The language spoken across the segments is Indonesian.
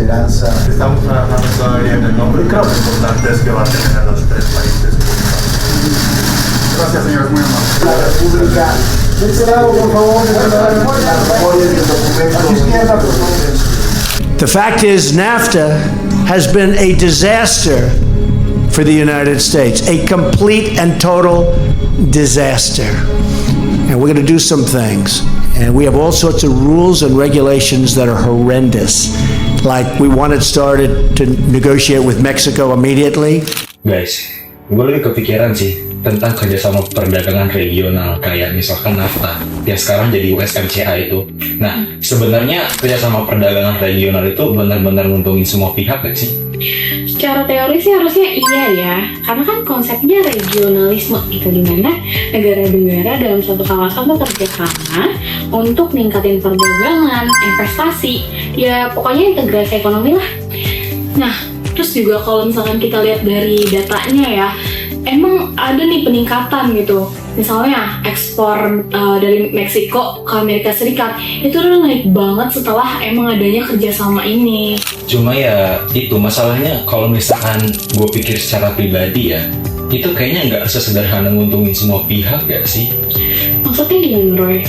Esperanza. Estamos trabajando todavía en el nombre y creo que lo importante es que va a tener a los tres países juntos. Gracias, señores, muy amables. La República. De este lado, por favor, The fact is, NAFTA has been a disaster for the United States, a complete and total disaster. And we're going to do some things. And we have all sorts of rules and regulations that are horrendous. Like we wanted started to negotiate with Mexico immediately. Guys, gue lebih kepikiran sih tentang kerjasama perdagangan regional kayak misalkan NAFTA yang sekarang jadi USMCA itu. Nah, sebenarnya kerjasama perdagangan regional itu benar-benar nguntungin semua pihak gak sih? Secara teori sih harusnya iya ya, karena kan konsepnya regionalisme itu dimana negara-negara dalam suatu kawasan tuh kerjasama untuk ningkatin perdagangan, investasi, ya pokoknya integrasi ekonomi lah. Nah, terus juga kalau misalkan kita lihat dari datanya ya, emang ada nih peningkatan gitu. Misalnya ekspor dari Meksiko ke Amerika Serikat itu udah naik banget setelah emang adanya kerjasama ini. Cuma ya itu masalahnya kalau misalkan gue pikir secara pribadi ya, itu kayaknya nggak sesederhana nguntungin semua pihak gak sih? Maksudnya gimana, Roy?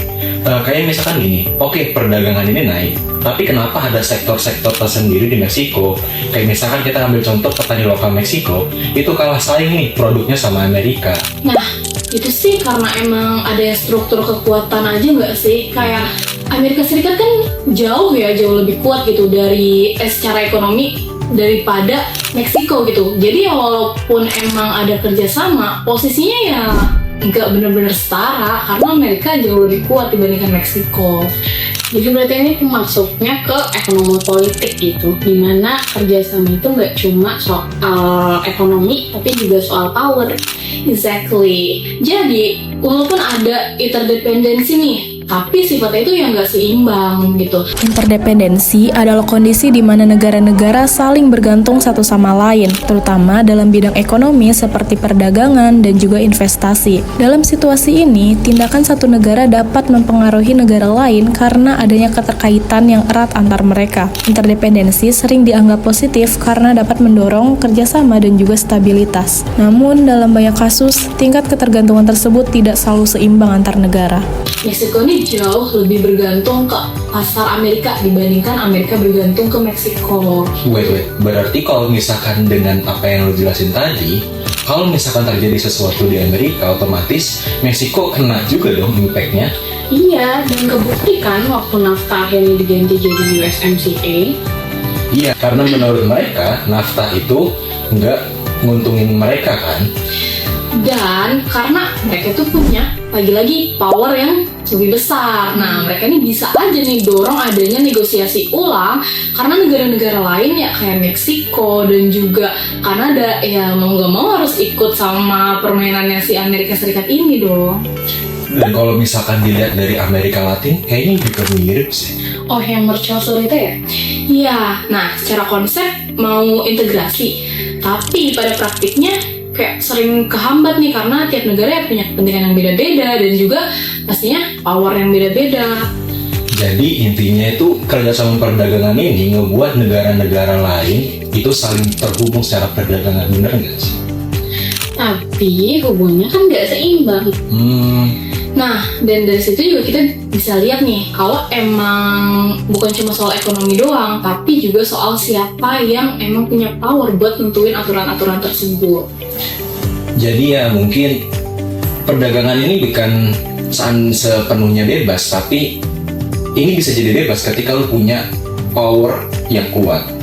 Kayak misalkan gini, oke, perdagangan ini naik, tapi kenapa ada sektor-sektor tersendiri di Meksiko? Kayak misalkan kita ambil contoh petani lokal Meksiko, itu kalah saing nih produknya sama Amerika. Nah, itu sih karena emang ada struktur kekuatan aja nggak sih? Kayak Amerika Serikat kan jauh lebih kuat gitu dari secara ekonomi daripada Meksiko gitu. Jadi ya walaupun emang ada kerjasama, posisinya ya nggak benar-benar setara karena Amerika jauh lebih kuat dibandingkan Meksiko. Jadi berarti ini masuknya ke ekonomi politik gitu, dimana kerjasama itu nggak cuma soal ekonomi tapi juga soal power. Exactly. Jadi walaupun ada interdependensi nih, tapi sifatnya itu yang nggak seimbang gitu. Interdependensi adalah kondisi di mana negara-negara saling bergantung satu sama lain, terutama dalam bidang ekonomi seperti perdagangan dan juga investasi. Dalam situasi ini, tindakan satu negara dapat mempengaruhi negara lain karena adanya keterkaitan yang erat antar mereka. Interdependensi sering dianggap positif karena dapat mendorong kerjasama dan juga stabilitas. Namun, dalam banyak kasus, tingkat ketergantungan tersebut tidak selalu seimbang antar negara. Meksiko ini jauh lebih bergantung ke pasar Amerika dibandingkan Amerika bergantung ke Meksiko. Wait, berarti kalau misalkan dengan apa yang lo jelasin tadi, kalau misalkan terjadi sesuatu di Amerika, otomatis Meksiko kena juga dong impact-nya. Iya, dan kebuktikan waktu NAFTA akhirnya diganti jadi USMCA. Iya, karena menurut mereka, NAFTA itu nggak nguntungin mereka kan. Dan karena mereka tuh punya lagi-lagi power yang lebih besar. Nah, mereka ini bisa aja nih dorong adanya negosiasi ulang karena negara-negara lain ya kayak Meksiko dan juga Kanada ya mau nggak mau harus ikut sama permainannya si Amerika Serikat ini dong. Dan kalau misalkan dilihat dari Amerika Latin, kayaknya juga mirip sih. Oh, yang Mercosur itu ya? Iya, nah secara konsep mau integrasi, tapi pada praktiknya kayak sering kehambat nih karena tiap negara punya kepentingan yang beda-beda dan juga pastinya power yang beda-beda. Jadi intinya itu kerjasama perdagangan ini ngebuat negara-negara lain itu saling terhubung secara perdagangan, bener nggak sih? Tapi hubungannya kan nggak seimbang. Nah, dan dari situ juga kita bisa lihat nih, kalau emang bukan cuma soal ekonomi doang, tapi juga soal siapa yang emang punya power buat nentuin aturan-aturan tersebut. Jadi ya mungkin perdagangan ini bukan sepenuhnya bebas, tapi ini bisa jadi bebas ketika lu punya power yang kuat.